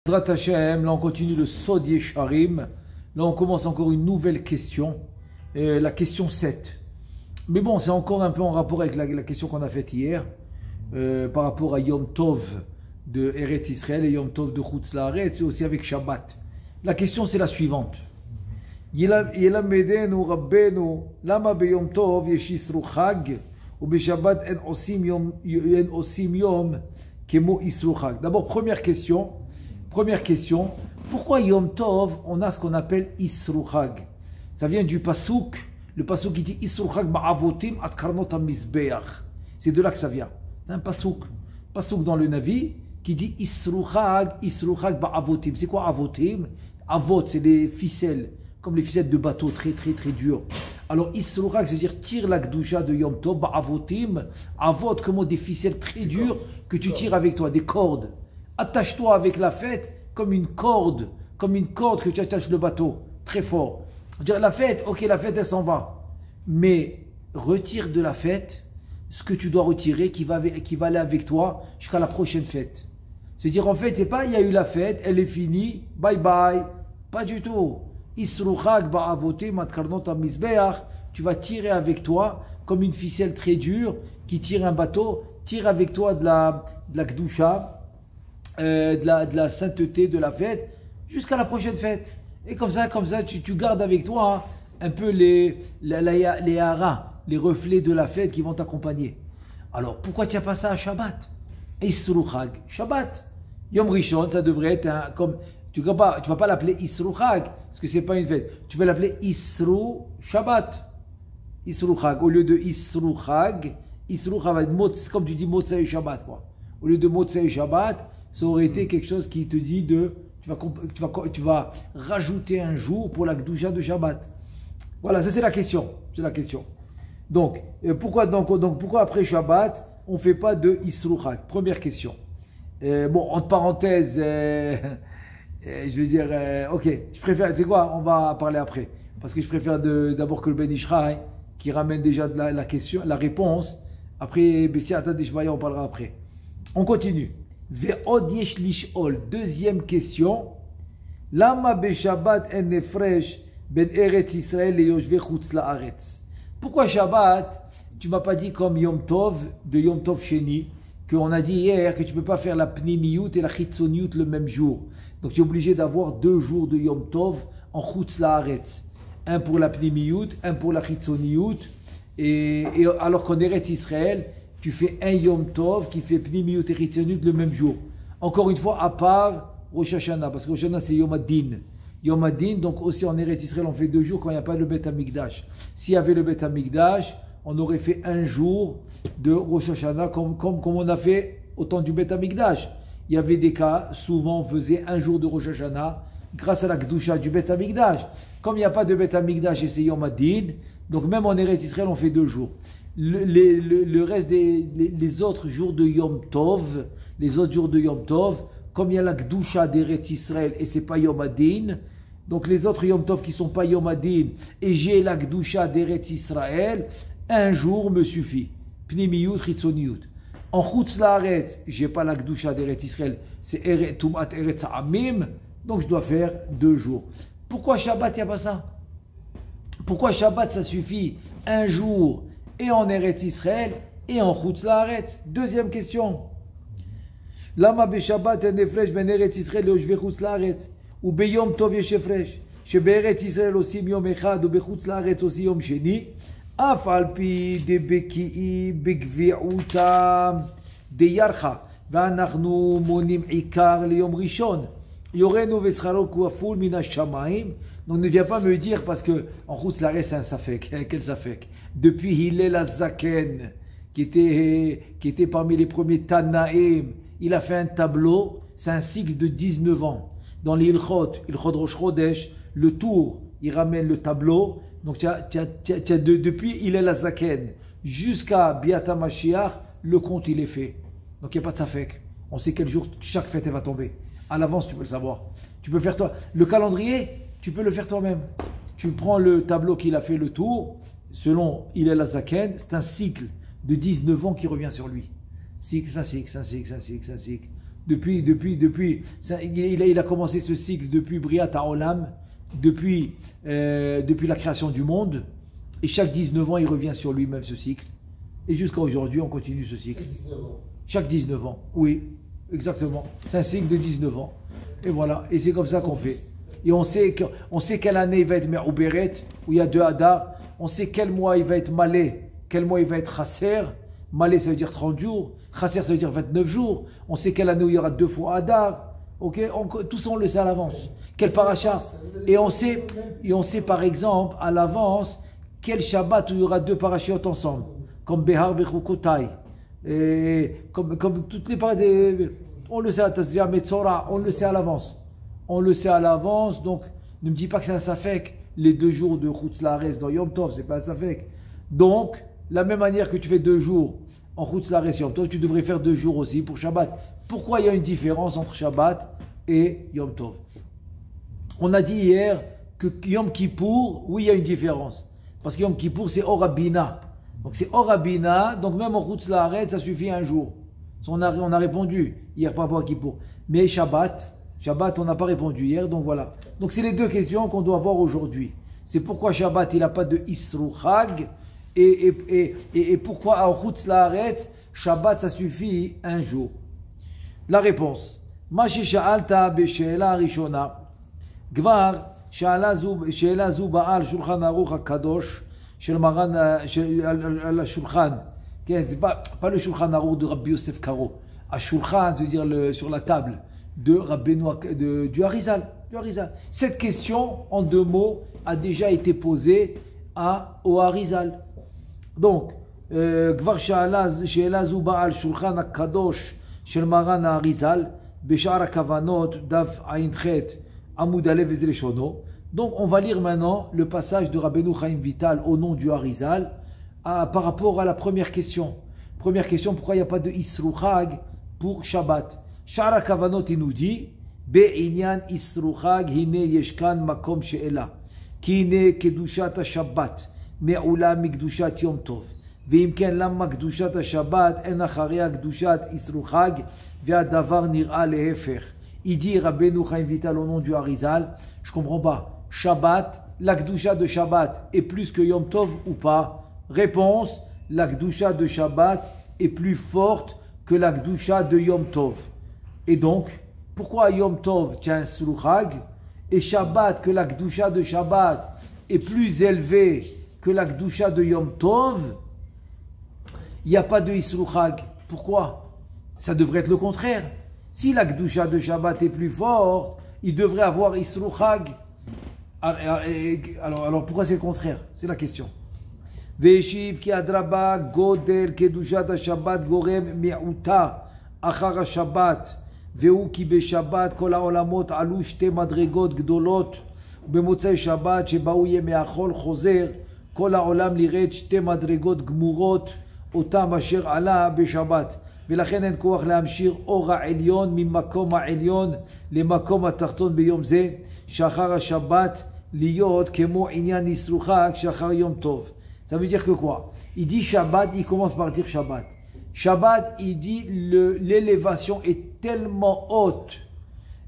Zrat Hashem, là on continue le Sod Yesharim. Là on commence encore une nouvelle question, la question 7. Mais bon, c'est encore un peu en rapport avec la question qu'on a faite hier, par rapport à Yom Tov de Eretz Israël et Yom Tov de Chutz La'aretz, et aussi avec Shabbat. La question c'est la suivante. Yelamedenu Rabbenu, lama beyom Tov yesh yisru chag, ou beshabbat en osim yom kemo yisru chag. D'abord, première question, pourquoi Yom Tov, on a ce qu'on appelle Isru Chag? Ça vient du Pasouk, le Pasouk qui dit Isru Chag ba'avotim at karnot ha-mizbeach. C'est de là que ça vient. C'est un Pasouk dans le Navi qui dit Isru Chag ba'avotim. C'est quoi avotim? Avot, c'est les ficelles, comme les ficelles de bateau, très dures. Alors Isru Chag, c'est-à-dire tire la Gdusha de Yom Tov ba'avotim. Avot, comme des ficelles très dures que tu tires avec toi, des cordes. Attache-toi avec la fête comme une corde que tu attaches le bateau, très fort. Dire la fête, ok, la fête elle s'en va, mais retire de la fête ce que tu dois retirer qui va aller avec toi jusqu'à la prochaine fête. C'est-à-dire en fait, c'est pas il y a eu la fête, elle est finie, bye bye, pas du tout. Isru Chag ba'avotim at karnot ha-mizbeach, tu vas tirer avec toi comme une ficelle très dure qui tire un bateau, tire avec toi de la Gdusha. De la sainteté de la fête jusqu'à la prochaine fête. Et comme ça tu gardes avec toi un peu les haras, les reflets de la fête qui vont t'accompagner. Alors pourquoi tu n'as pas ça à Shabbat? Isru Chag, Shabbat. Yom Rishon, ça devrait être comme tu vas pas l'appeler Isru Chag parce que c'est pas une fête. Tu peux l'appeler Isru Shabbat. Isru Chag au lieu de Isru Chag, Isru Chag, comme tu dis Motzei Shabbat quoi. Au lieu de Motzei Shabbat, ça aurait été quelque chose qui te dit tu vas rajouter un jour pour la Gdusha de Shabbat. Voilà, ça c'est la question. Donc, pourquoi après Shabbat, on ne fait pas de Isru Chag? Première question. Bon, entre parenthèses, je vais dire, ok, je préfère, tu sais quoi, on va parler après. Parce que je préfère d'abord que le Ben Ishraï, qui ramène déjà la question, la réponse. Après, Bessi Ata Deshmaya, on parlera après. On continue. Ve'od yesh lish'ol. Deuxième question. Lama beShabbat en nefresh ben Eretz Israël et yoshvei chutz la'aretz. Pourquoi Shabbat, tu m'as pas dit comme Yom Tov, de Yom Tov Sheni, qu'on a dit hier que tu peux pas faire la pnimiyut et la chitzoniyut le même jour. Donc tu es obligé d'avoir 2 jours de Yom Tov en chutz la'aretz. Un pour la pnimiyut, un pour la chitzoniyut. Et alors qu'en Eretz Israël, tu fais un Yom Tov qui fait Pnimiyut et Chitzoniyut le même jour. Encore une fois, à part Rosh Hashanah, parce que Rosh Hashanah c'est Yom Adin. Yom Adin, donc aussi en Eretz Israël, on fait 2 jours quand il n'y a pas le Bet Hamikdash. S'il y avait le Bet Hamikdash, on aurait fait un jour de Rosh Hashanah comme on a fait au temps du Bet Hamikdash. Il y avait des cas, souvent on faisait un jour de Rosh Hashanah grâce à la Gdusha du Bet Hamikdash. Comme il n'y a pas de Bet Hamikdash et c'est Yom Adin, donc même en Eretz Israël, on fait 2 jours. Le reste les autres jours de Yom Tov, comme il y a la Gdusha d'Eretz Israël et c'est pas Yom Adin, donc les autres Yom Tov qui sont pas Yom Adin et j'ai la Gdusha d'Eretz Israël, un jour me suffit. Pnimiyut, Chitzoniyut. En Chutz La'aretz, j'ai pas la Gdusha d'Eretz Israël, c'est Tumat Eretz Ha'amim, donc je dois faire 2 jours. Pourquoi Shabbat il n'y a pas ça? Pourquoi Shabbat ça suffit un jour et en Eretz Israël et en Chutz La'aretz? Deuxième question. Lama beShabbat en nefresh ben Eretz Israël yoshvei Chutz La'aretz ou beyom tov yesh nefresh shebe'eretz Israël osim yom echad ou bechutz La'aretz osim yom sheni af al pi de beki'i begvi'utam de yarcha ve'anachnu monim ikar leyom rishon yorenu ve'scharo kaful min hashamayim. Donc ne viens pas me dire parce que en Chutz La'aretz c'est un safek. Quel safek? Depuis Hillel HaZaken, qui était parmi les premiers Tanaïm, il a fait un tableau, c'est un cycle de 19 ans. Dans les Ilchot Rosh Chodesh, le tour, il ramène le tableau. Donc depuis Hillel HaZaken jusqu'à Biata Mashiach, le compte il est fait. Donc il n'y a pas de safek. On sait quel jour chaque fête elle va tomber. À l'avance, tu peux le savoir. Tu peux faire toi. Le calendrier, tu peux le faire toi-même. Tu prends le tableau qu'il a fait le tour. Selon Hillel HaZaken, c'est un cycle de 19 ans qui revient sur lui. Cycle. Il a commencé ce cycle depuis Briat Haolam, depuis la création du monde. Et chaque 19 ans, il revient sur lui-même ce cycle. Et jusqu'à aujourd'hui, on continue ce cycle. Chaque 19 ans, oui, exactement. C'est un cycle de 19 ans. Et voilà, et c'est comme ça qu'on fait. Et on sait quelle année il va être Me'ouberet, où il y a 2 Hadar. On sait quel mois il va être Malé, quel mois il va être Chasser. Malé, ça veut dire 30 jours. Chasser, ça veut dire 29 jours. On sait quelle année où il y aura 2 fois Hadar. Okay, tout ça, on le sait à l'avance. Quel paracha. Et on sait par exemple à l'avance quel Shabbat où il y aura 2 parachiotes ensemble. Comme Behar Bechukotai. Comme toutes les parades. On le sait à Tazria Metzora, on le sait à l'avance. On le sait à l'avance, donc ne me dis pas que c'est un Safek. Les 2 jours de Chutz Laaretz dans Yom Tov, c'est pas un Safek. Donc, la même manière que tu fais 2 jours en Chutz Laaretz Yom Tov, tu devrais faire 2 jours aussi pour Shabbat. Pourquoi il y a une différence entre Shabbat et Yom Tov? On a dit hier que Yom Kippour, oui, il y a une différence. Parce que Yom Kippour, c'est Orabina. Donc c'est Orabina, donc même en Chutz Laaretz, ça suffit un jour. On a répondu hier par rapport à Kippour. Mais Shabbat, on n'a pas répondu hier, donc voilà. Donc c'est les 2 questions qu'on doit voir aujourd'hui. C'est pourquoi Shabbat, il n'a pas de Isru Chag, et pourquoi à Chutz Laaretz, Shabbat, ça suffit un jour. La réponse. Ma shesha'alta b'she'ela rishona. Gvar, she'ela zu ba'al shulchan aruch hakadosh, shel maran, al shulchan. C'est pas le Shulchan Aruch de Rabbi Yosef Karo. À Shulchan, c'est-à-dire sur la table de du Harizal. Cette question, en 2 mots, a déjà été posée au Harizal. Donc, Gvar she'ela zu ba'al Shulchan HaKadosh shel Maran HaHarizal b'sha'ar HaKavanot daf Ayin Chet Amud Alev V'ez Leshono. Donc, on va lire maintenant le passage de Rabbeinu Chaim Vital au nom du Harizal. Par rapport à la première question. Première question, pourquoi il n'y a pas de Isru Chag pour Shabbat? Shara Kavanot, il nous dit Be'inyan Isru Chag hine yeshkan makom she'ela kine kedushat Shabbat me'ula mikdushat Yom Tov ve'im ken lama kedushat Shabbat en acharia kedushat Isru Chag ve'adavar nir'a lehefer. Il dit Rabbeinu Chaim Vital au nom du Harizal, je comprends pas. Shabbat, la kedusha de Shabbat est plus que Yom Tov ou pas? Réponse, la Kedusha de Shabbat est plus forte que la Kedusha de Yom Tov. Et donc, pourquoi Yom Tov tient un Isru Chag et Shabbat, que la Kedusha de Shabbat est plus élevée que la Kedusha de Yom Tov, il n'y a pas de Isru Chag. Pourquoi? Ça devrait être le contraire. Si la Kedusha de Shabbat est plus forte, il devrait avoir Isru Chag. Alors pourquoi c'est le contraire? C'est la question. והשיב כי אדרבה גודל קדושת השבת גורם מיעוטה אחר השבת והוא כי בשבת כל העולמות עלו 2 מדרגות גדולות ובמוצאי שבת שבאו ימי החול חוזר כל העולם לירד 2 מדרגות גמורות אותם אשר עלה בשבת ולכן אין כוח להמשיך אור העליון ממקום העליון למקום התחתון ביום זה שאחר השבת להיות כמו עניין Isru Chag שאחר יום טוב. Ça veut dire que quoi? Il dit Shabbat, il commence par dire Shabbat. Shabbat, il dit l'élévation est tellement haute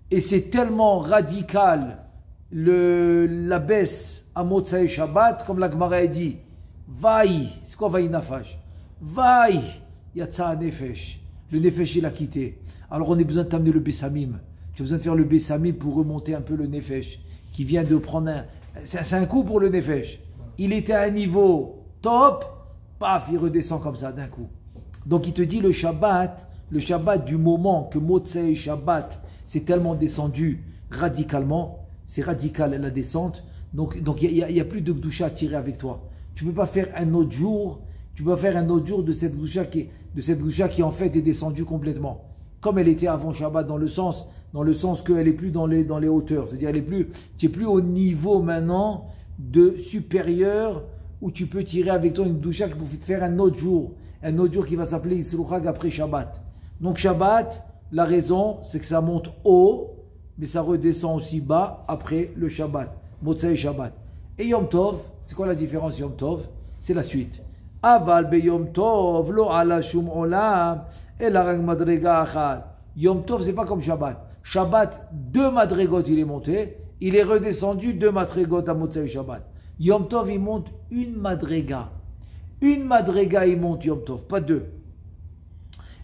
et c'est tellement radical la baisse à Motzai Shabbat, comme la Gemara dit. Vaï, c'est quoi Vaï Nafash? Vaï, Yatsa Nefesh. Le Nefesh, il a quitté. Alors on a besoin de t'amener le Bessamim. Tu as besoin de faire le Bessamim pour remonter un peu le Nefesh qui vient de prendre un. C'est un coup pour le Nefesh. Il était à un niveau top, paf, il redescend comme ça d'un coup. Donc il te dit le Shabbat du moment que Motzei Shabbat c'est tellement descendu radicalement, c'est radical la descente, donc il y a plus de Gdusha à tirer avec toi. Tu ne peux pas faire un autre jour, de cette Gdusha qui en fait est descendue complètement. Comme elle était avant Shabbat dans le sens qu'elle est plus dans les hauteurs, c'est-à-dire tu n'es plus au niveau maintenant de supérieur où tu peux tirer avec toi une doucha pour te faire un autre jour qui va s'appeler Isru Chag après Shabbat. Donc Shabbat, la raison c'est que ça monte haut mais ça redescend aussi bas après le Shabbat, Motzei Shabbat. Et Yom Tov, c'est quoi la différence Yom Tov? C'est la suite. Aval be Yom Tov lo ala shum olam ela rak madrega achad Yom Tov, c'est pas comme Shabbat. Shabbat, 2 madrigot, il est monté. Il est redescendu 2 madrigot à Motsai Shabbat. Yom Tov, il monte 1 madriga. 1 madriga, il monte Yom Tov, pas 2.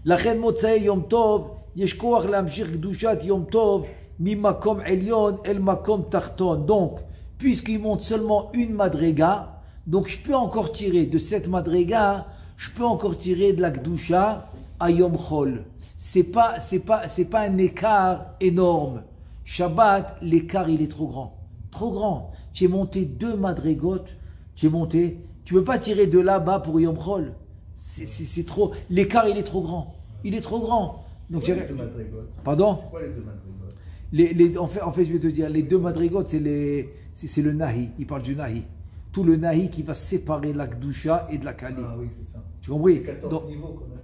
La reine Motsai Yom Tov, yesh koach lamshir gdushat Yom Tov, mi makom elyon el makom tarton. Donc, puisqu'il monte seulement 1 madriga, donc je peux encore tirer de cette madriga, je peux encore tirer de la gdusha à Yom Chol. C'est pas un écart énorme. Shabbat, l'écart il est trop grand. Trop grand. Tu es monté 2 madrigotes, tu es monté, tu ne peux pas tirer de là-bas pour Yom Chol. C'est trop. L'écart il est trop grand. Il est trop grand. Donc, les 2 madrigotes. Pardon? C'est quoi les 2 madrigotes? En fait, je vais te dire, les 2 madrigotes, c'est le nahi. Il parle du nahi. Tout le nahi qui va séparer la Gdusha et de la Kali. Ah oui, c'est ça. Tu comprends? Les 14 niveaux quand même.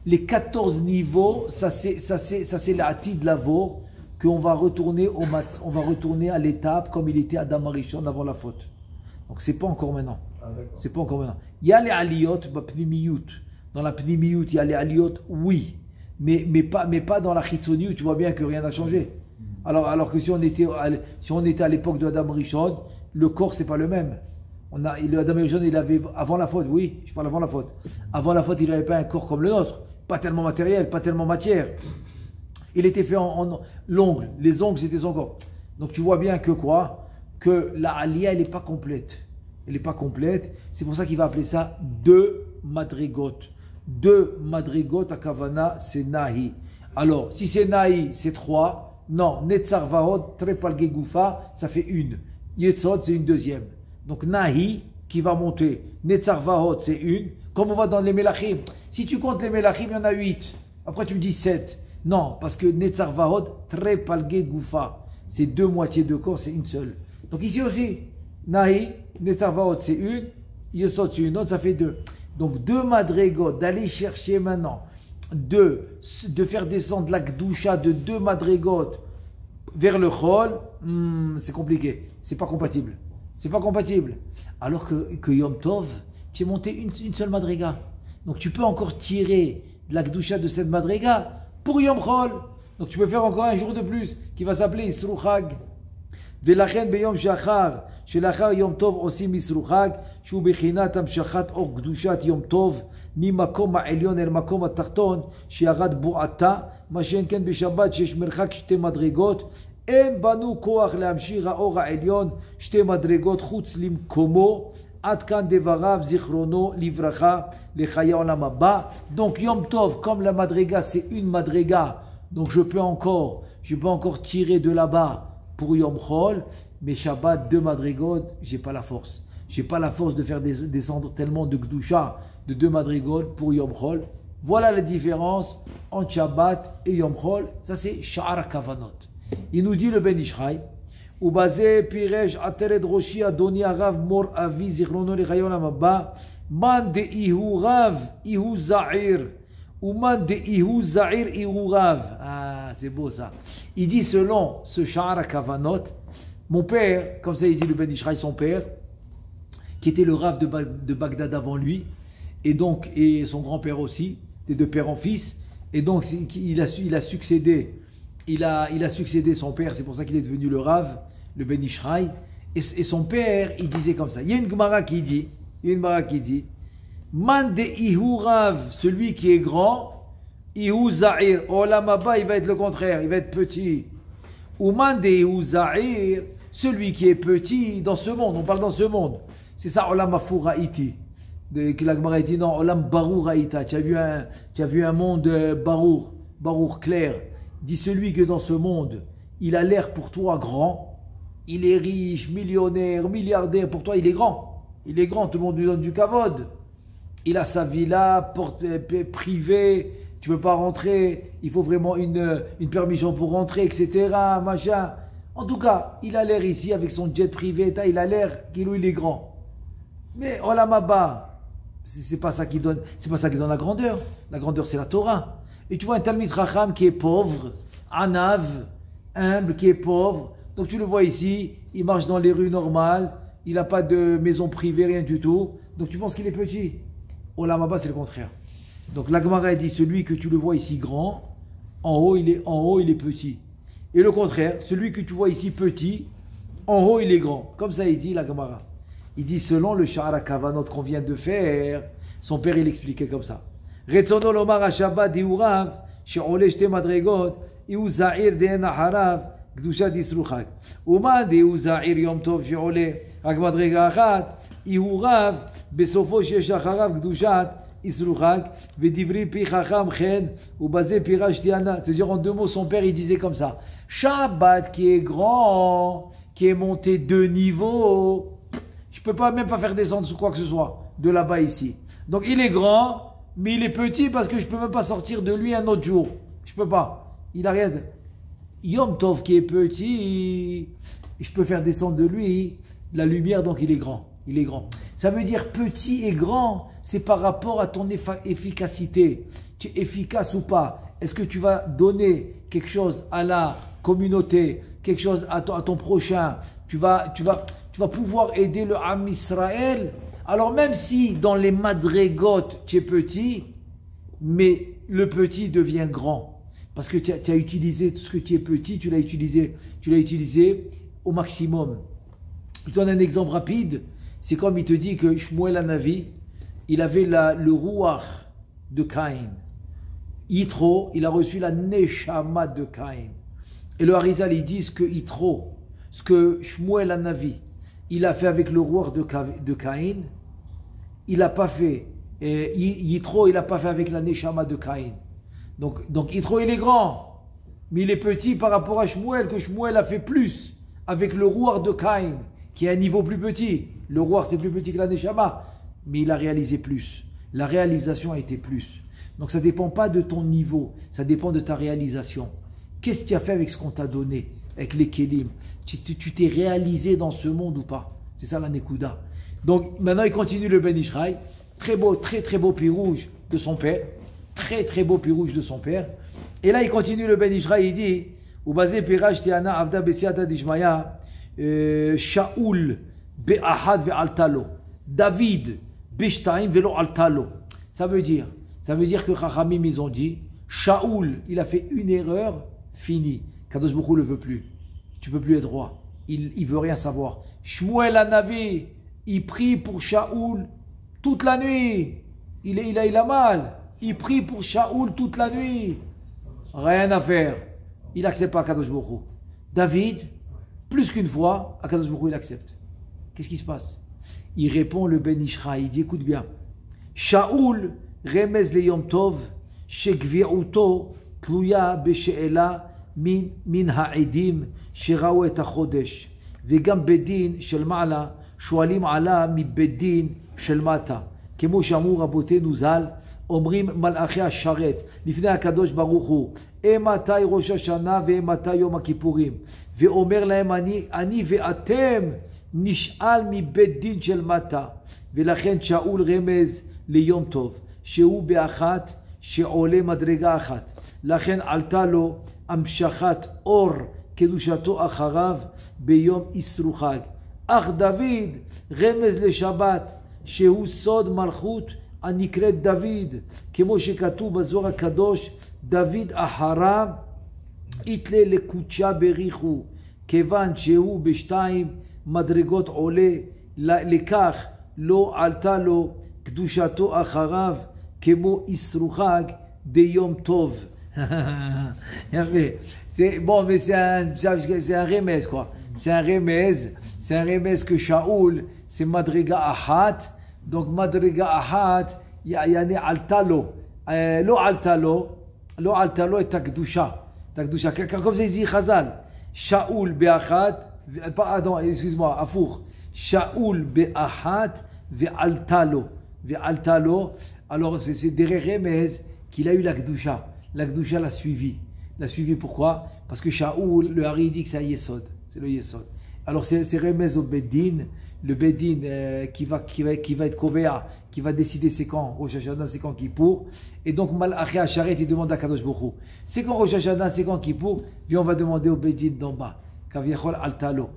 Les 14 niveaux, ça c'est la Hatid Lavo, qu'on va retourner on va retourner à l'étape comme il était Adam Arishon avant la faute. Donc c'est pas encore maintenant. Ah, c'est pas encore maintenant. Il y a les aliyot, pnimiyut. Dans la pnimiyut, il y a les aliyot, oui. Mais pas dans la chitzoniyut, tu vois bien que rien n'a changé. Alors que si on était à l'époque de Adam Rishon, le corps c'est pas le même. Le Adam Rishon, il avait avant la faute, oui, je parle avant la faute. Avant la faute, il n'avait pas un corps comme le nôtre, pas tellement matériel, pas tellement matière. Il était fait en l'ongle, les ongles c'était son corps. Donc tu vois bien que quoi? Que la aliyah elle n'est pas complète. Elle n'est pas complète, c'est pour ça qu'il va appeler ça 2 madrigot. 2 madrigot à Kavana, c'est Nahi. Alors, si c'est Nahi, c'est 3. Non, Netzar Vahod, Trepal Gegoufa, ça fait 1. Yetzod, c'est une deuxième. Donc Nahi, qui va monter. Netzar Vahod, c'est 1. Comme on va dans les Melachim. Si tu comptes les Melachim, il y en a 8. Après, tu me dis 7. Non, parce que Netzar Vahod, Trepal Gegoufa, c'est 2 moitiés de corps, c'est une seule. Donc ici aussi, Nahi, Netzar Vahod, c'est 1. Yesod, c'est une autre, ça fait 2. Donc 2 madrigot, d'aller chercher maintenant, de faire descendre la Gdusha de 2 madrigot vers le Chol, c'est compliqué, c'est pas compatible. C'est pas compatible. Alors que Yom Tov, tu es monté une seule madriga. Donc tu peux encore tirer de la Gdusha de cette madriga pour Yom Chol. Donc tu peux faire encore un jour de plus qui va s'appeler Isru Chag. ולכן ביום שלאחר יום טוב עושים מסרו חג שהוא בחינת המשכת אור קדושת יום טוב ממקום העליון אל מקום התחתון שירד בועתה, מה שאין כן בשבת שיש מרחק 2 מדרגות, אין בנו כוח להמשיך האור העליון 2 מדרגות חוץ למקומו. עד כאן דבריו זיכרונו לברכה לחיי העולם הבא. Donc Yom Tov, comme la madriga c'est une madriga, donc je peux encore tirer de là-bas pour Yom Chol, mais Shabbat 2 madrigot, j'ai pas la force. J'ai pas la force de faire descendre tellement de Gdusha de 2 madrigot pour Yom Chol. Voilà la différence entre Shabbat et Yom Chol. Ça c'est Sha'ar Kavanot. Il nous dit le Ben Ishraï, ובזה פירש עטרת ראשי אדוני הרב מור אבי זיכרונו לחיי עולם הבא, מן דאיהו רב איהו זעיר Ouman de Ihu Zahir Ihu Rav. Ah, c'est beau ça. Il dit selon ce Sha'ar Kavanot, mon père, comme ça il dit le Ben Ishraï, son père, qui était le Rav de Bagdad avant lui, et son grand-père aussi, des 2 pères en fils, et donc il a succédé son père, c'est pour ça qu'il est devenu le Rav, le Ben Ishraï, et son père, il disait comme ça. Il y a une Gemara qui dit, Man de Ihu Rav, celui qui est grand, Ihu Zahir, Olam Haba, il va être le contraire, il va être petit. Ou Man de Ihu Zahir, celui qui est petit dans ce monde, on parle dans ce monde. C'est ça, Olam Afou Ra'iti. Que la Gemara dit non, Olam Barou Ra'ita. Tu as vu un monde Barour clair. Dit celui que dans ce monde, il a l'air pour toi grand, il est riche, millionnaire, milliardaire, pour toi il est grand. Il est grand, tout le monde lui donne du kavod. Il a sa villa, porte privée, tu ne peux pas rentrer, il faut vraiment une permission pour rentrer, etc. Machin. En tout cas, il a l'air ici avec son jet privé, il a l'air qu'il est grand. Mais Olam Haba, c'est pas ça qui donne la grandeur. La grandeur, c'est la Torah. Et tu vois un Talmid Chacham qui est pauvre, anav, humble, qui est pauvre. Donc tu le vois ici, il marche dans les rues normales, il n'a pas de maison privée, rien du tout. Donc tu penses qu'il est petit. Olam Haba, c'est le contraire. Donc la Gemara dit, celui que tu le vois ici grand, en haut, il est petit. Et le contraire, celui que tu vois ici petit, en haut, il est grand. Comme ça, il dit la Gemara. Il dit, selon le Sha'ara Kavanot qu'on vient de faire, son père, il expliquait comme ça. Retzono lomar ha-Shabbat di'urav, she'ole shte madregot, iu za'ir de'en aharav, gdushat yisruchak. Uma de'u za'ir yom tov she'ole, rak madrega achat, iu rav, besofo she'esh acharav, gdushat yisruchak, ve'divri pi chacham chen, ou bazé pi rach tiana. C'est-à-dire, en deux mots, son père, il disait comme ça. Shabbat qui est grand, qui est monté 2 niveaux, je ne peux pas même pas faire descendre sous quoi que ce soit, de là-bas ici. Donc il est grand, mais il est petit parce que je ne peux même pas sortir de lui un autre jour. Je ne peux pas. Il a rien. Yom Tov qui est petit, je peux faire descendre de lui de la lumière, donc il est grand. Il est grand. Ça veut dire petit et grand, c'est par rapport à ton efficacité. Tu es efficace ou pas? Est-ce que tu vas donner quelque chose à la communauté, quelque chose à ton prochain? Tu vas pouvoir aider le Am Israël. Alors même si dans les madrégotes tu es petit, mais le petit devient grand. Parce que tu as utilisé tout ce que tu es petit, tu l'as utilisé au maximum. Je te donne un exemple rapide. C'est comme il te dit que Shmuel Hanavi, il avait le rouach de Caïn. Yitro, il a reçu la neshama de Caïn. Et le Harizal, ils disent que Yitro, ce que Shmuel Hanavi, il a fait avec le rouach de Caïn, il n'a pas fait, Yitro, il n'a pas fait avec la neshama de Caïn. Donc Yitro, il est grand, mais il est petit par rapport à Shmuel, que Shmuel a fait plus avec le rouach de Caïn, qui est un niveau plus petit. Le rouach, c'est plus petit que la neshama, mais il a réalisé plus. La réalisation a été plus. Donc ça ne dépend pas de ton niveau, ça dépend de ta réalisation. Qu'est-ce que tu as fait avec ce qu'on t'a donné, avec les kélim? Tu t'es réalisé dans ce monde ou pas? C'est ça la Nekuda. Donc maintenant il continue le Ben Ishraï. Très beau, très très beau pirouge de son père. Très très beau pirouge de son père. Et là il continue le Ben Ishraï, il dit Ubazé piraj tiana avda besiata dishmaya Shaoul be'ahad ve'altalo David bishtaim ve'lo altalo. Ça veut dire que Chachamim, ils ont dit, Shaoul, il a fait une erreur, fini. Kadosh Baruch Hu ne le veut plus. Tu ne peux plus être roi. Il ne veut rien savoir. Shmuel Hanavi, il prie pour Shaoul toute la nuit. Il a mal. Il prie pour Shaoul toute la nuit. Rien à faire. Il n'accepte pas Kadosh Baruch Hu. David, plus qu'une fois, à Kadosh Baruch Hu, il accepte. Qu'est-ce qui se passe? Il répond le Ben Ishraï, il dit, écoute bien. Shaoul, רמז ליום טוב שגביעותו תלויה בשאלה מן העדים שראו את החודש וגם בדין של מעלה שואלים עלה מבית דין של מטה כמו שאמרו רבותינו ז"ל אומרים מלאכי השרת לפני הקדוש ברוך הוא מתי ראש השנה ומתי יום הכיפורים ואומר להם אני ואתם נשאל מבית דין של מטה ולכן שאול רמז ליום טוב שהוא באחת שעולה מדרגה אחת. לכן עלתה לו המשכת אור קדושתו אחריו ביום אסרו חג. אך דוד רמז לשבת שהוא סוד מלכות הנקראת דוד, כמו שכתוב בזוהר הקדוש, דוד אחריו יתלה לקודשה בריחו, כיוון שהוא בשתיים מדרגות עולה, לכך לא עלתה לו קדושתו אחריו, כמו אסרו חג דיום טוב. C'est bon, mais c'est un remez, quoi. C'est un remez que Shaoul, c'est Madriga Ahat. Donc Madriga Ahat, yani altalo. Lo altalo est takdusha. Takdusha. Comme ça dit Chazal. Shaoul be'achat. Pardon, excuse-moi, afour. Shaoul be'achat ve'altalo. Ve'altalo. Alors c'est derrière remez qu'il a eu la Gdusha. La Gdusha l'a suivi. L'a suivi pourquoi? Parce que Shaoul, le Hari dit que c'est un Yesod. C'est le Yesod. Alors c'est remez au Beddin. Le Beddin qui va être Kovea, qui va décider c'est quand Rosh Hashanah, c'est quand Kippour. Et donc Malachi Asharet, il demande à Kadosh Baruch Hu. C'est quand Rosh Hashanah, c'est quand Kippour. Puis on va demander au Beddin d'en bas. Kaviachol Altalo.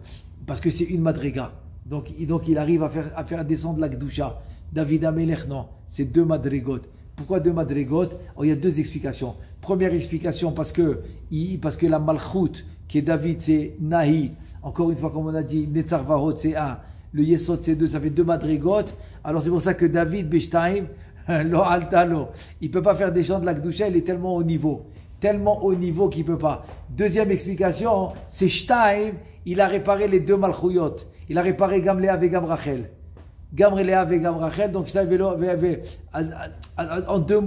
Parce que c'est une Madriga. Donc il arrive à faire descendre la Gdusha. David Amelech, non. C'est 2 madrigot. Pourquoi 2 madrigot? Il y a 2 explications. Première explication, parce que la Malchut, qui est David, c'est Nahi. Encore une fois, comme on a dit, Netzar Vahot, c'est 1. Le Yesod, c'est 2. Ça fait 2 madrigot. Alors, c'est pour ça que David, Beshtaim, Lo Altalo. Il ne peut pas faire des chants de la Kedusha, il est tellement haut niveau. Tellement haut niveau qu'il ne peut pas. Deuxième explication, c'est Shtaim, il a réparé les 2 Malchuyot. Il a réparé Gam Léa et Gam Rachel. Gam Léa et Gam Rachel. Donc, en deux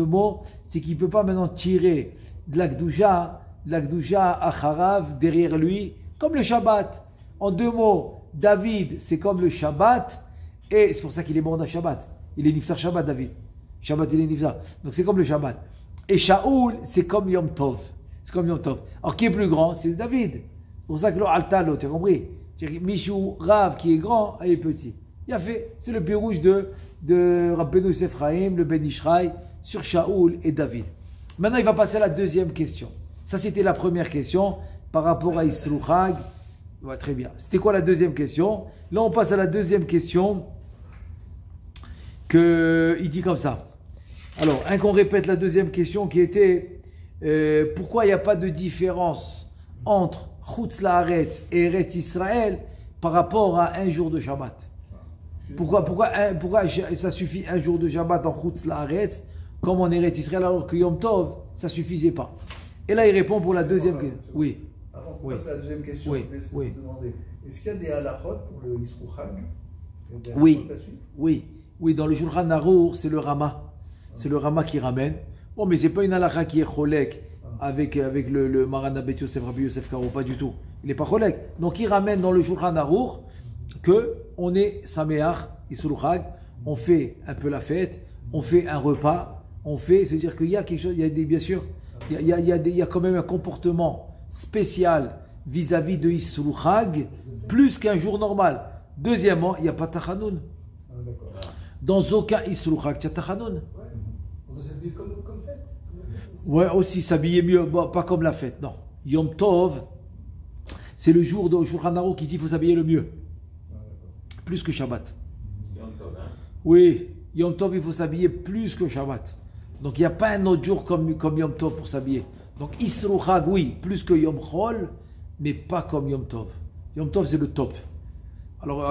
mots, c'est qu'il ne peut pas maintenant tirer de la Kedusha à Harav derrière lui, comme le Shabbat. En 2 mots, David, c'est comme le Shabbat, et c'est pour ça qu'il est mort dans Shabbat. Il est Niftar Shabbat, David. Shabbat, il est Niftar. Donc c'est comme le Shabbat. Et Shaoul, c'est comme Yom Tov. C'est comme Yom Tov. Alors qui est plus grand? C'est David. C'est pour ça que le Altalo, tu as compris? C'est Michou Rav qui est grand, il est petit. Il a fait. C'est le pirouge de Rabbeinu Ephraim, le Ben Ishraï, sur Shaoul et David. Maintenant, il va passer à la deuxième question. Ça, c'était la première question par rapport à Isrouchag. Ouais, très bien. C'était quoi la deuxième question? Là, on passe à la deuxième question. Il dit comme ça. Alors, qu'on répète la deuxième question qui était pourquoi il n'y a pas de différence entre Chutz La'aretz et Eretz Israël par rapport à un jour de Shabbat? Pourquoi ça suffit un jour de Shabbat en Chutz La'aretz comme en Eretz Israël alors que Yom Tov, ça ne suffisait pas? Et là, il répond pour la deuxième question. Oui. Avant de passer à la deuxième question, je voulais vous demander, est-ce qu'il y a des halachot pour le Isrouchag? Oui, dans le Shulchan Arour, c'est le Rama. C'est le Rama qui ramène. Bon, mais c'est pas une halakha qui est cholek avec le Marana Bet Yosef, Rabbi Yosef Karo, pas du tout. Il n'est pas cholek. Donc il ramène dans le Shulchan Arour que on est Sameach, Isrouchag, on fait un peu la fête, on fait un repas, c'est-à-dire qu'il y a quelque chose, bien sûr, il y a quand même un comportement spécial vis-à-vis de Isrouchag, plus qu'un jour normal. Deuxièmement, il n'y a pas Tachanoun. Dans aucun Isrouchag, tu as Tachanoun. On s'habille comme fête. Ouais, aussi s'habiller mieux, bon, pas comme la fête, non. Yom Tov, c'est le jour de Shulchan Arour qui dit qu'il faut s'habiller le mieux. Plus que Shabbat. Yom Tov, hein? Oui, Yom Tov, il faut s'habiller plus que Shabbat. Donc il n'y a pas un autre jour comme Yom Tov pour s'habiller. Donc Isrouchag, oui, plus que Yom Chol, mais pas comme Yom Tov. Yom Tov, c'est le top. Alors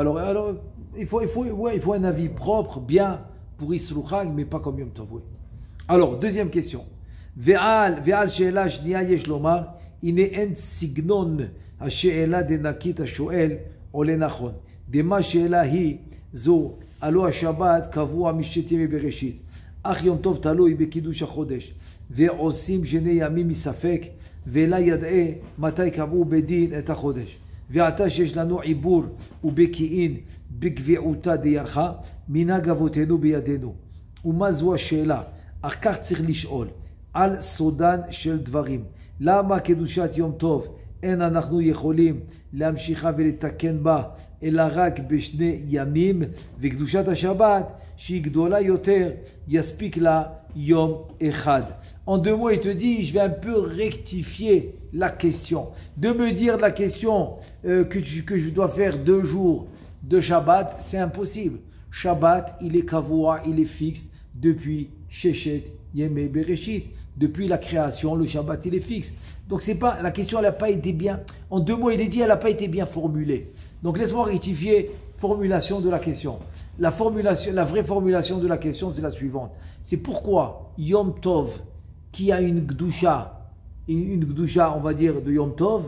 il faut un avis propre, bien, pour Isrouchag, mais pas comme Yom Tov, oui. Alors, deuxième question. Ve'al she'ela shniya yesh lomar, ine en signon ha-she'ela de nakit ha-sho'el ole nachon. Dema she'ela hi zo alo ha-shabbat kavua mishetim bereshit. אך יום טוב תלוי בקידוש החודש, ועושים שני ימים מספק, ולא ידעה מתי קבעו בדין את החודש. ועתה שיש לנו עיבור ובקיעין בקביעותה דיירחה, מנהג אבותינו בידינו. ומה זו השאלה? אך כך צריך לשאול, על סודן של דברים. למה קדושת יום טוב אין אנחנו יכולים להמשיכה ולתקן בה, אלא רק בשני ימים, וקדושת השבת שהיא גדולה יותר, יספיק לה יום אחד. En 2 mots, il te dit, je vais un peu rectifier la question. De me dire la question que je dois faire 2 jours de Shabbat, c'est impossible. Shabbat, il est kavua, il est fixe depuis Sheshet Yemei Bereshit. Depuis la création, le Shabbat, il est fixe. Donc c'est pas, la question, elle n'a pas été bien. En 2 mots, il est dit, elle n'a pas été bien formulée. Donc laisse-moi rectifier formulation de la question. La vraie formulation de la question, c'est la suivante. C'est pourquoi Yom Tov, qui a une gdusha, on va dire, de Yom Tov,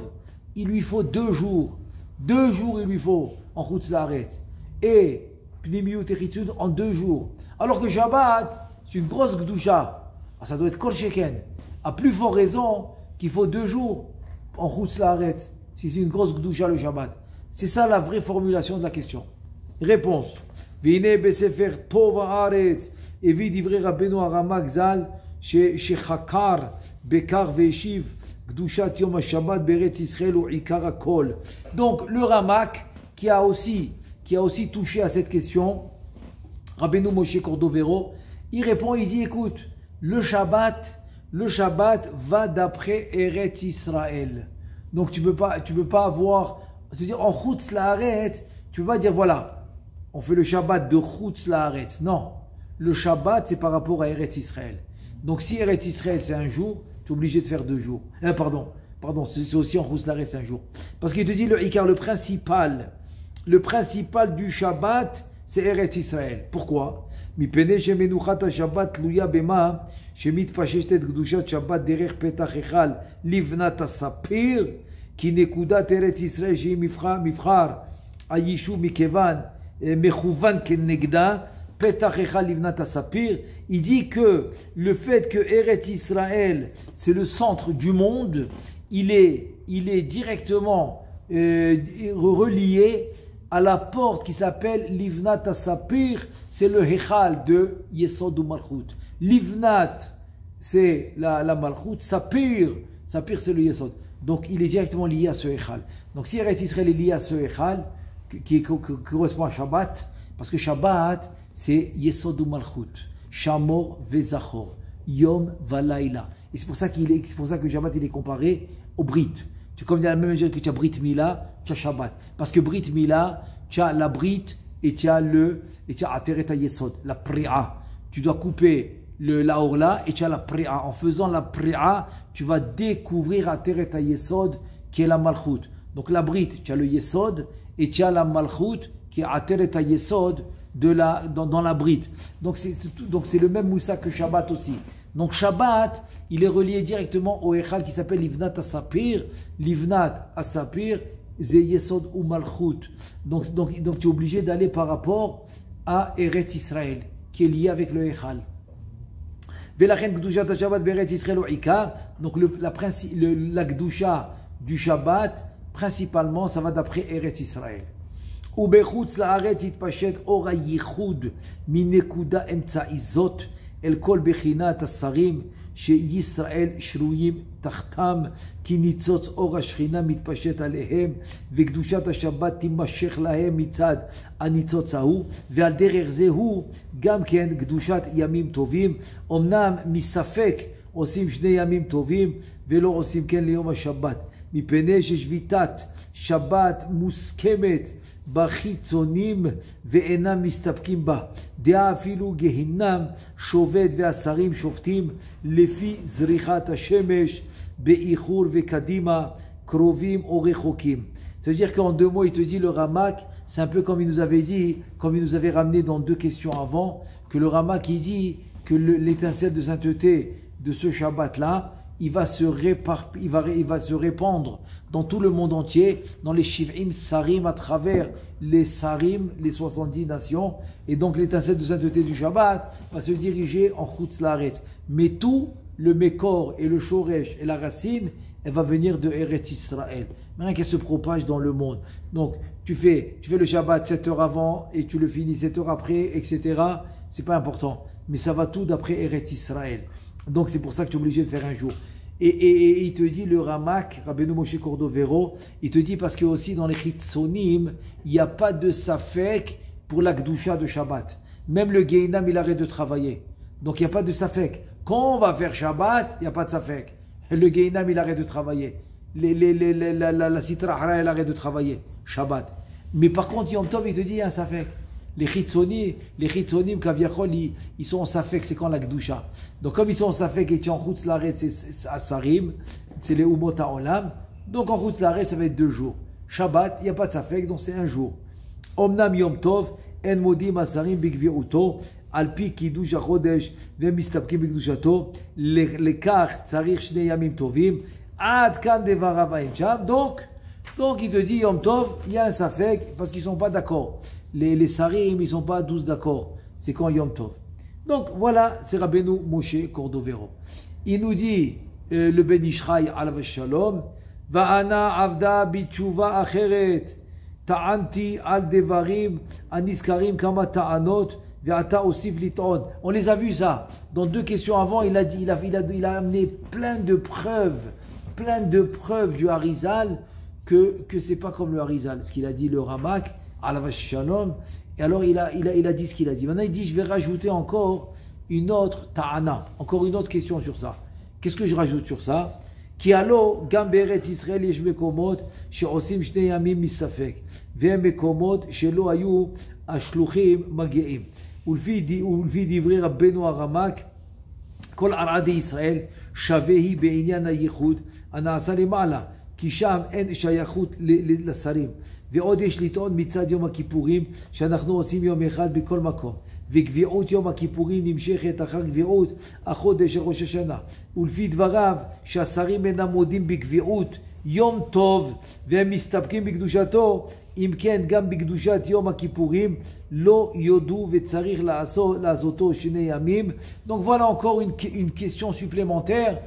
il lui faut 2 jours. 2 jours, il lui faut en Chutz La'aretz. Et Pnimiut et Chitzut en 2 jours. Alors que Shabbat, c'est une grosse gdusha. Ça doit être Kol Sheken. À plus forte raison qu'il faut 2 jours en Chutz La'aretz. Si c'est une grosse gdusha le Shabbat. C'est ça la vraie formulation de la question. Réponse. V'ine besefer tov haaretz. Evi divrei Rabbeinu Haramak Zal shechakar bekar ve'eshiv gdushat yom ha-Shabbat beretz Israël ou ikar hakol. Donc le Ramak qui a aussi touché à cette question, Rabbeinu Moshe Cordovero, il répond, il dit écoute, le Shabbat va d'après Eretz Israël. Donc tu peux pas avoir, c'est-à-dire en Chutz La'aretz, tu peux pas dire voilà, on fait le Shabbat de Chutz La'aretz. Non, le Shabbat c'est par rapport à Eretz Israël. Donc si Eretz Israël c'est un jour, tu es obligé de faire 2 jours. Pardon, c'est aussi en Khouslaret c'est un jour. Parce qu'il te dit le Ikar, le principal du Shabbat, c'est Eretz Israël. Pourquoi? מפני שמנוחת השבת תלויה במה שמתפשטת את קדושת שבת דרך פתח היכל לבנת הספיר, כי נקודת ארץ ישראל שהיא מבחר היישוב מכיוון מכוון כנגדה פתח היכל לבנת הספיר. Il dit que le fait que Eretz Israël c'est le centre du monde, il est directement relié à la porte qui s'appelle Livnat Asapir, c'est le Hechal de Yesod ou Malchut. Livnat, c'est la Malchut, Sapir c'est le Yesod. Donc il est directement lié à ce Hechal. Donc si Eretz Israël est lié à ce Hechal, qui correspond à Shabbat, parce que Shabbat, c'est Yesod ou Malchut, Shamor Vezachor, Yom Valaila. Et c'est pour ça que Shabbat il est comparé au Brit. C'est comme dans la même mesure que tu as Brit Mila, tu as Shabbat. Parce que Brit Mila, tu as la Brit et tu as Ateret HaYesod, la Pri'a. Tu dois couper la Orla et tu as la Pri'a. En faisant la Pri'a, tu vas découvrir Ateret HaYesod qui est la Malchut. Donc la Brit, tu as le Yesod et tu as la Malchut qui est Ateret HaYesod dans la Brit. Donc c'est le même Moussa que Shabbat aussi. Donc Shabbat, il est relié directement au Echal qui s'appelle Livnat Asapir. Livnat Asapir, c'est Yesod ou Malchut. Donc tu es obligé d'aller par rapport à Eretz Israël, qui est lié avec le Echal. Velachen Gdushat Shabbat Beret Israël ou Ikar. Donc la Gdusha du Shabbat, principalement, ça va d'après Eretz Israël. ובחוץ לארץ התפשט אור הייחוד מנקודה אמצעי זאת אל כל בחינת השרים שישראל שרויים תחתם, כי ניצוץ אור השכינה מתפשט עליהם וקדושת השבת תימשך להם מצד הניצוץ ההוא, ועל דרך זה הוא גם כן קדושת ימים טובים. אמנם מספק עושים 2 ימים טובים ולא עושים כן ליום השבת, מפני ששביתת שבת מוסכמת בחיצונים ואינם מסתפקים בה. דעה אפילו גהינם שובת והשרים שופטים לפי זריחת השמש באיחור וקדימה, קרובים או רחוקים. C'est-à-dire qu'en 2 mots, il te dit le Ramak, c'est un peu comme il nous avait dit, comme il nous avait ramené dans 2 questions avant, que le Ramak il dit que l'étincelle de sainteté de ce Shabbat-là, il va se répandre dans tout le monde entier, dans les Shiv'im Sarim, à travers les Sarim, les 70 nations. Et donc l'étincelle de sainteté du Shabbat va se diriger en Chutz La'aretz. Mais tout, le Mekor et le Shoresh et la racine, elle va venir de Eretz Israël. Maintenant qu'elle se propage dans le monde. Donc tu fais le Shabbat 7 heures avant et tu le finis 7 heures après, etc. C'est pas important. Mais ça va tout d'après Eretz Israël. Donc c'est pour ça que tu es obligé de faire un jour. Et il te dit, le Ramak, Rabbeinu Moshe Cordovero, il te dit parce que aussi dans les Chitzonim, il n'y a pas de Safek pour la Gdusha de Shabbat. Même le Gehinam, il arrête de travailler. Donc il n'y a pas de Safek. Quand on va faire Shabbat, il n'y a pas de Safek. Le Gehinam, il arrête de travailler. La Sitra Hara, elle arrête de travailler. Shabbat. Mais par contre, Yom Tov, il te dit, il y a un Safek. Les Chitzonim, Kaviachol, ils sont en Safek, c'est quand la Gdusha. Donc comme ils sont en Safek et tu es en Chutz La'aretz, c'est Asarim, c'est les Umot HaOlam. Donc en Chutz La'aretz, ça va être 2 jours. Shabbat, il n'y a pas de Safek, donc c'est 1 jour. Omnam Yom Tov, En Modim Asarim Bigviuto, Alpi Kiddush HaChodesh, Vemistabkim Bigdushato, Lekach Tzarich Shnei Yamim Tovim, Ad Kan Devarav Ha'encham. Donc il te dit Yom Tov, il y a un Safek, parce qu'ils ne sont pas d'accord. Les Sarim, ils ne sont pas tous d'accord. C'est quand Yom Tov. Donc voilà, c'est Rabbeinu Moshe Cordovero. Il nous dit, le Ben Ishraï alav shalom, Va'ana avda bitshuva acheret, ta'anti al devarim, aniskarim kama ta'anot, ve'ata osif lit'on. On les a vus ça. Dans 2 questions avant, il a amené plein de preuves du Harizal, que c'est pas comme le Harizal. Ce qu'il a dit le Ramak, Alav Shalom, et alors il a dit ce qu'il a dit. Maintenant il dit, je vais rajouter encore une autre ta'ana, encore une autre question sur ça. Qu'est-ce que je rajoute sur ça? Ki alo gam be'eret Israël yesh mekomot she'osim 2 yamim misafek ve'em mekomot shelo hayu ashluchim magi'im ulfi divri Rabbeinu Haramak כל ערעדי ישראל שווה היא בעניין הייחוד הנעשה למעלה, כי שם אין שייכות לשרים. ועוד יש לטעון מצד יום הכיפורים שאנחנו עושים יום אחד בכל מקום. וגביעות יום הכיפורים נמשכת אחר גביעות החודש של ראש השנה. ולפי דבריו שהשרים אינם מודים בגביעות יום טוב והם מסתפקים בקדושתו, אם כן גם בקדושת יום הכיפורים לא יודו וצריך לעשותו שני ימים. Donc voilà encore une question supplémentaire,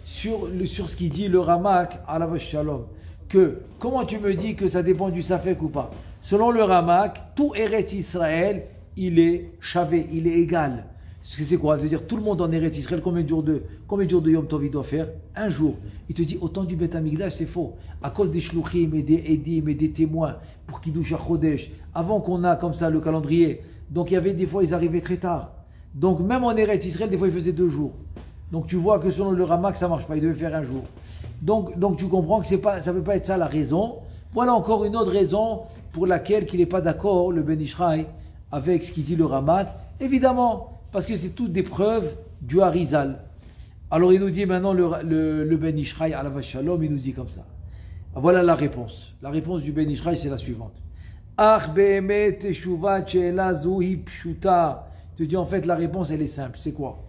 sur ce qu'il dit le Ramak alav shalom. Que comment tu me dis que ça dépend du Safek ou pas? Selon le Ramak, tout Eretz Israël, il est chavé, il est égal. C'est quoi? Ça veut dire tout le monde en Eretz Israël, combien de jours de Yom Tov il doit faire? Un jour. Il te dit autant du Beth Amikdash, c'est faux. À cause des shluchim et des edim et des témoins pour Kiddush HaChodesh, avant qu'on a comme ça le calendrier. Donc il y avait des fois, ils arrivaient très tard. Donc même en Eretz Israël, des fois ils faisaient 2 jours. Donc tu vois que selon le Ramak, ça marche pas, il devait faire un jour. Donc tu comprends que ça ne peut pas être ça la raison. Voilà encore une autre raison pour laquelle il n'est pas d'accord, le Ben Ishraï, avec ce qu'il dit le Ramak. Évidemment, parce que c'est toutes des preuves du Harizal. Alors il nous dit maintenant, le Ben Ishraï, alav shalom, il nous dit comme ça. Voilà la réponse. La réponse du Ben Ishraï, c'est la suivante. Ach be'emet teshuvat she'ela zuhi pshuta. Il te dit en fait, la réponse, elle est simple. C'est quoi?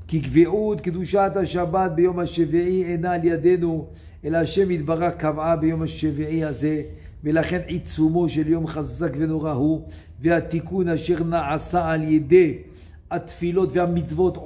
כי קביעות קדושת השבת ביום השביעי אינה על ידינו, אלא השם יתברך קבעה ביום השביעי הזה, ולכן עיצומו של יום חזק ונורא הוא, והתיקון אשר נעשה על ידי התפילות והמצוות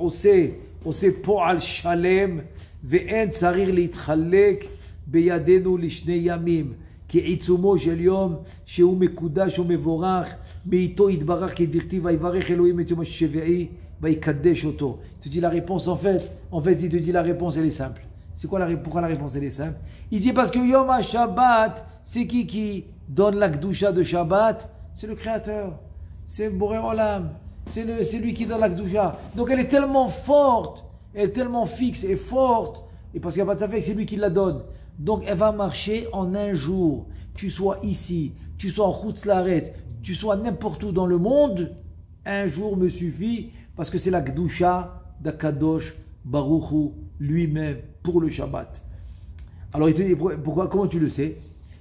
עושה פועל שלם, ואין צריך להתחלק בידינו לשני ימים, כי עיצומו של יום שהוא מקודש ומבורך, מאיתו יתברך כדכתיב ויברך אלוהים את יום השביעי, Kadesh Oto. Il te dit la réponse en fait, il te dit la réponse elle est simple. C'est quoi pourquoi la réponse elle est simple? Il dit parce que Yom HaShabbat, c'est qui donne la Kedusha de Shabbat? C'est le Créateur, c'est Boré Olam, c'est lui qui donne la Kedusha. Donc elle est tellement forte, elle est tellement fixe et forte, et parce qu'il n'y a pas de Safek, c'est lui qui la donne. Donc elle va marcher en un jour. Tu sois ici, tu sois en Chutz Laaretz, tu sois n'importe où dans le monde, un jour me suffit. Parce que c'est la Kedusha d'Akadosh Baruch Hu lui-même pour le Shabbat. Alors il te dit pourquoi? Comment tu le sais?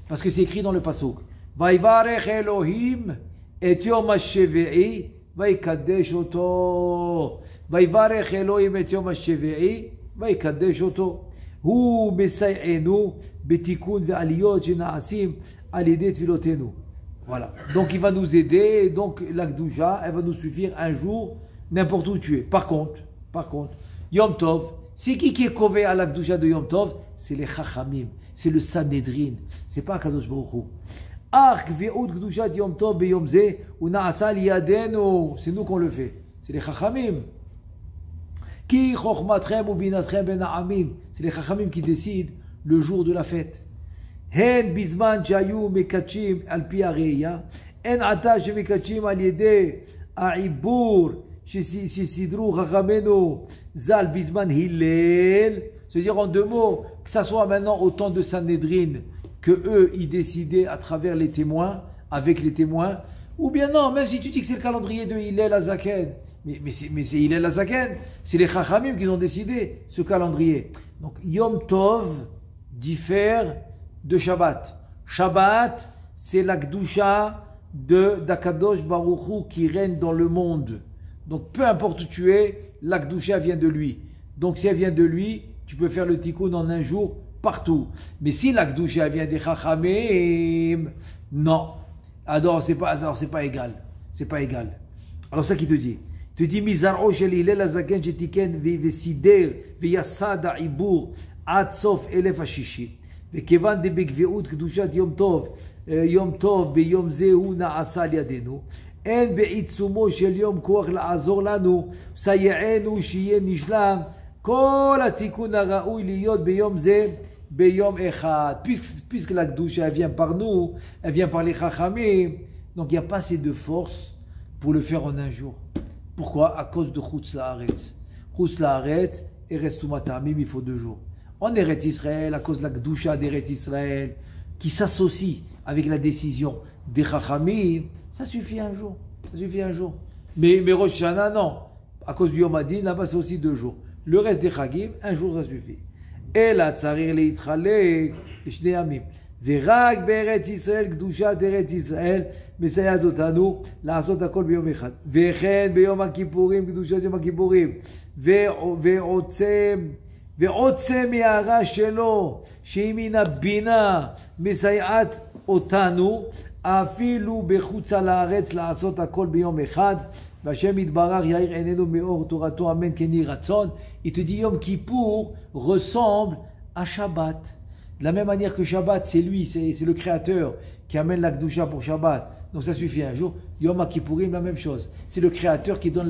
Parce que c'est écrit dans le pasuk. Vaivarech Elohim et Yom HaShevi'i vaikadesh oto. Vaivarech Elohim et Yom HaShevi'i vaikadesh oto. Hu mesay'enu betikun ve'aliyot shena'asim al yedei tfilotenu. Voilà. Donc il va nous aider. Et donc la Kedusha, elle va nous suffire un jour. N'importe où tu es. Par contre, Yom Tov, c'est qui est kové à la Kedusha de Yom Tov? C'est les Chachamim, c'est le Sanhedrin, c'est pas Kadosh Baruch Hu. Ach kve'ut Kedusha Yom Tov beyom ze u'na'asa liyadenu, c'est nous qu'on le fait, c'est les Chachamim. Ki chochmatrem ou binatrem ben ha'amim, c'est les Chachamim qui décident le jour de la fête. Hen bizman jayu mekachim al pi hareya, en ata shemekachim al yedei ha'ibur. Sidrou Chachamenu Zal Bizman Hillel, c'est-à-dire en 2 mots, que ça soit maintenant au temps de Sanhedrin, que eux ils décidaient à travers les témoins, avec les témoins, ou bien non, même si tu dis que c'est le calendrier de Hillel Azaken, mais c'est Hillel Azaken, c'est les Chachamim qui ont décidé ce calendrier. Donc Yom Tov diffère de Shabbat. Shabbat, c'est la Kedusha d'Akadosh Baruch Hu qui règne dans le monde. Donc peu importe où tu es, la Kedusha vient de lui. Donc si elle vient de lui, tu peux faire le tikkun en un jour partout. Mais si la Kedusha vient des Chachamim, non. Alors c'est pas égal. C'est pas égal. Alors ça qui te dit. Tu dis Mizar'o shel Hillel hazaken shetiken vesider veyasad ha'ibur ad sof 1060. וכיוון דבגביעות קדושת יום טוב ביום זה הוא נעשה על ידינו, אין בעיצומו של יום כוח לעזור לנו, סייענו שיהיה נשלם כל התיקון הראוי להיות ביום זה ביום אחד. Puisque la Kedusha elle vient par nous, elle vient par les Chachamim, donc il n'y a pas assez de force pour le faire en un jour. Pourquoi? À cause de Chutz Laaretz. Chutz Laaretz et Restumat Ta'amim, il faut 2 jours. En Eretz Israël, à cause de la Kedusha d'Eretz Israël, qui s'associe avec la décision des Chachamim, ça suffit un jour. Ça suffit un jour. Mais Rosh Hashanah, non. à cause du Yom Adin, là-bas c'est aussi 2 jours. Le reste des Chagim, 1 jour ça suffit. Et là, tsarir leitchalek, shnei yamim. ורק בארץ ישראל, קדושת ארץ ישראל, מסייעת אותנו לעשות הכל ביום אחד. וכן ביום הכיפורים, קדושת יום הכיפורים, ועוצם מהרע שלו, שהיא מן הבינה, מסייעת אותנו, אפילו בחוץ על הארץ, לעשות הכל ביום אחד. והשם יתברך יאיר עינינו מאור תורתו, אמן כן יהי רצון. Il te dit Yom Kippour ressemble à Shabbat. De la même manière que Shabbat, c'est lui, c'est le créateur qui amène la Kedusha pour Shabbat. Donc ça suffit un jour. Yom Kippourim, la même chose. C'est le créateur qui donne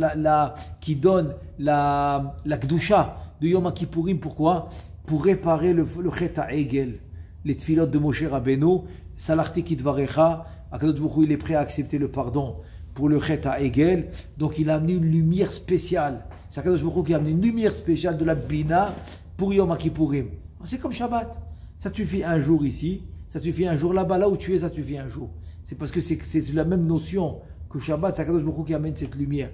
la Kedusha de Yom Kippourim. Pourquoi? Pour réparer le Chet HaEgel, les tfilot de Moshe Rabbeinu. Salarti Kitvarecha, Akadosh Baruch Hu, il est prêt à accepter le pardon pour le Chet HaEgel. Donc il a amené une lumière spéciale. C'est Akadosh Baruch Hu qui a amené une lumière spéciale de la Bina pour Yom Kippourim. C'est comme Shabbat. Ça te suffit un jour ici, ça te suffit un jour là-bas, là où tu es, ça te suffit un jour. C'est parce que c'est la même notion que Shabbat, c'est Akadosh Baruch Hu qui amène cette lumière.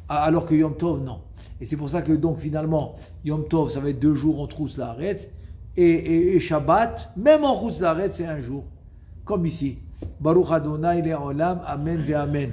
Alors que Yom Tov, non. Et c'est pour ça que donc finalement, Yom Tov, ça va être 2 jours en Trousse Laaretz, et Shabbat, même en Trousse Laaretz, c'est un jour. Comme ici. Baruch Adonai Le'olam, Amen ve Amen.